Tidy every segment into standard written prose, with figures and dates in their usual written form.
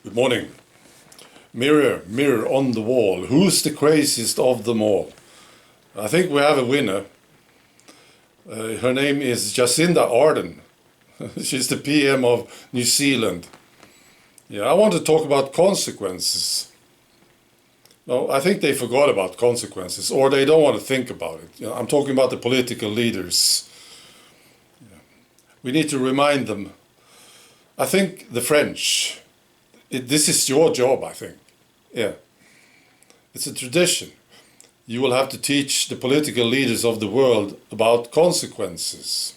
Good morning. Mirror, mirror on the wall, who's the craziest of them all? I think we have a winner. Her name is Jacinda Ardern. She's the PM of New Zealand. Yeah, I want to talk about consequences. No, I think they forgot about consequences, or they don't want to think about it. You know, I'm talking about the political leaders. Yeah. We need to remind them. I think the French, this is your job, I think. Yeah. It's a tradition. You will have to teach the political leaders of the world about consequences.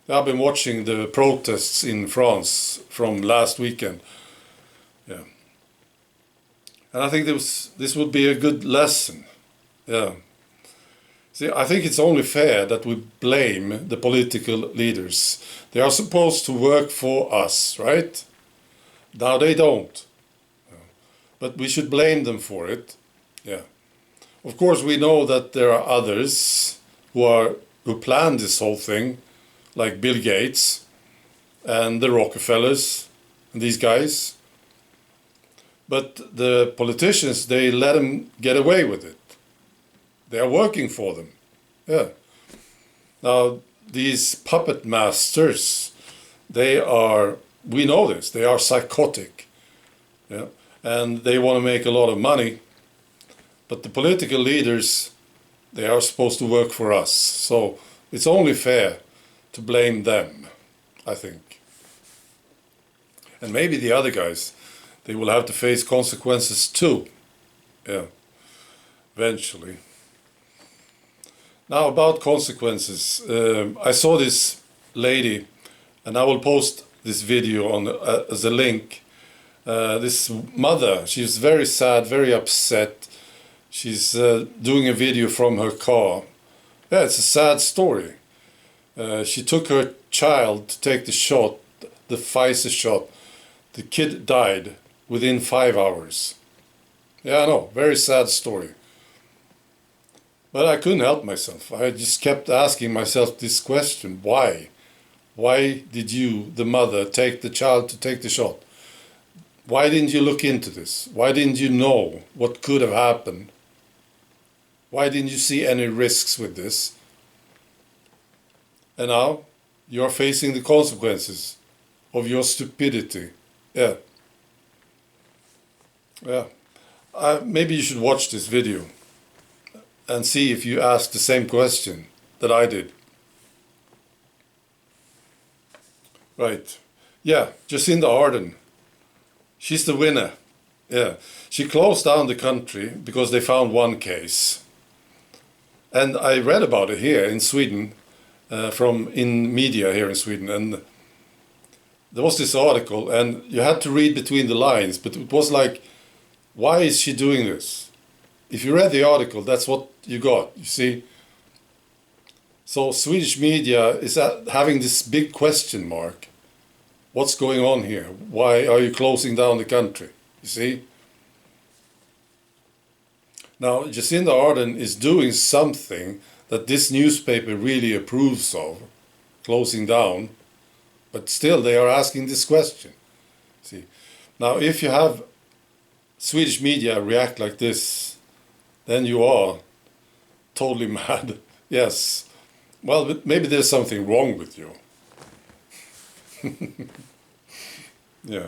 I've been watching the protests in France from last weekend. Yeah. And I think this would be a good lesson. Yeah. See, I think it's only fair that we blame the political leaders. They are supposed to work for us, right? Now they don't. But we should blame them for it. Yeah. Of course, we know that there are others who planned this whole thing, like Bill Gates and the Rockefellers and these guys. But the politicians, they let them get away with it. They are working for them. Yeah. Now, these puppet masters, we know this, they are psychotic. Yeah. And they want to make a lot of money. But the political leaders, they are supposed to work for us. So it's only fair to blame them, I think. And maybe the other guys, they will have to face consequences too. Yeah, eventually. Now about consequences. I saw this lady, and I will post this video as a link. This mother, she's very sad, very upset. She's doing a video from her car. Yeah, it's a sad story. She took her child to take the shot, the Pfizer shot. The kid died within 5 hours. Yeah, I know, very sad story. But I couldn't help myself. I just kept asking myself this question: why? Why did you, the mother, take the child to take the shot? Why didn't you look into this? Why didn't you know what could have happened? Why didn't you see any risks with this? And now you're facing the consequences of your stupidity. Yeah. Yeah. Maybe you should watch this video and see if you ask the same question that I did. Right. Yeah, Jacinda Ardern. She's the winner. Yeah. She closed down the country because they found one case. And I read about it here in Sweden, in media here in Sweden, and there was this article, and you had to read between the lines, but it was like, why is she doing this? If you read the article, that's what you got, you see. So Swedish media is having this big question mark. What's going on here? Why are you closing down the country? You see? Now, Jacinda Ardern is doing something that this newspaper really approves of, closing down, but still they are asking this question. See? Now, if you have Swedish media react like this, then you are totally mad. Yes. Well, but maybe there's something wrong with you. Yeah.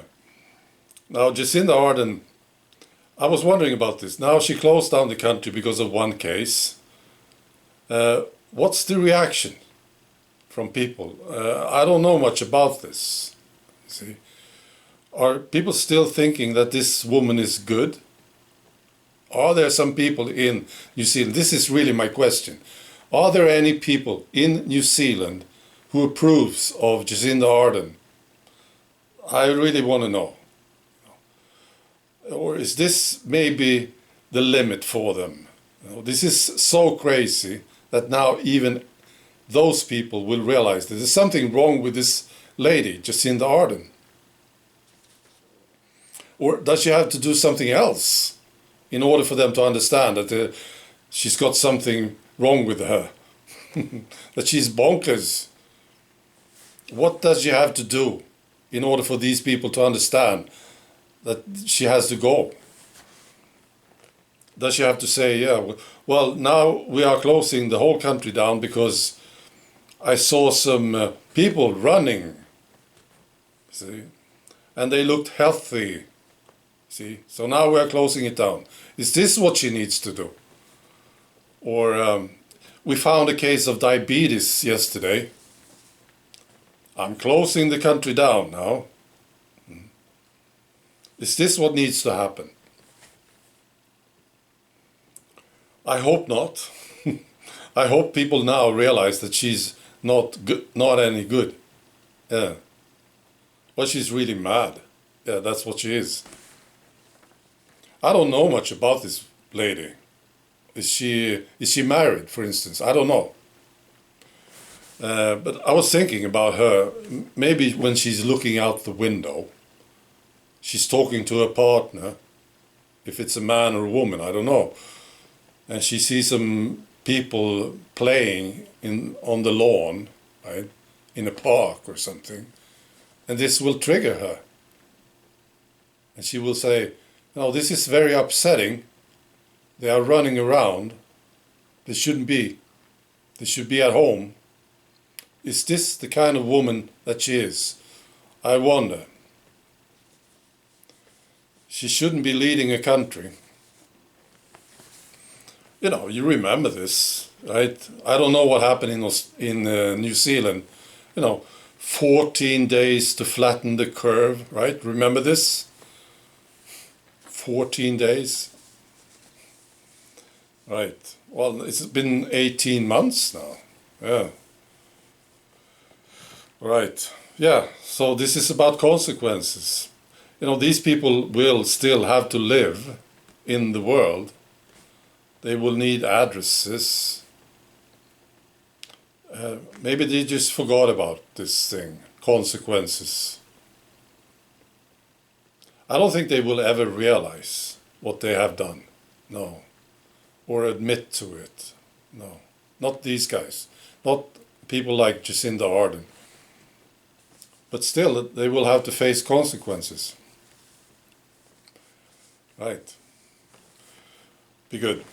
Now, Jacinda Ardern, I was wondering about this. Now she closed down the country because of one case. What's the reaction from people? I don't know much about this. See, are people still thinking that this woman is good? Are there some people in New Zealand? This is really my question. Are there any people in New Zealand who approves of Jacinda Ardern? I really want to know. Or is this maybe the limit for them? You know, this is so crazy that now even those people will realize that there's something wrong with this lady, Jacinda Ardern. Or does she have to do something else in order for them to understand that she's got something wrong with her? That she's bonkers? What does she have to do in order for these people to understand that she has to go? Does she have to say, yeah, well, now we are closing the whole country down because I saw some people running, see, and they looked healthy, see, so now we are closing it down. Is this what she needs to do? Or we found a case of diabetes yesterday. I'm closing the country down now. Is this what needs to happen? I hope not. I hope people now realize that she's not good, not any good. Yeah. Well, she's really mad. Yeah, that's what she is. I don't know much about this lady. Is she married, for instance? I don't know. But I was thinking about her. Maybe when she's looking out the window, she's talking to her partner. If it's a man or a woman, I don't know. And she sees some people playing on the lawn, right, in a park or something, and this will trigger her. And she will say, "No, this is very upsetting. They are running around. They shouldn't be. They should be at home." Is this the kind of woman that she is? I wonder. She shouldn't be leading a country. You know, you remember this, right? I don't know what happened in New Zealand. You know, 14 days to flatten the curve, right? Remember this? 14 days. Right. Well, it's been 18 months now. Yeah. Right. Yeah. So this is about consequences. You know, these people will still have to live in the world. They will need addresses. Maybe they just forgot about this thing, consequences. I don't think they will ever realize what they have done. No. Or admit to it. No. Not these guys. Not people like Jacinda Ardern. But still, they will have to face consequences. Right. Be good.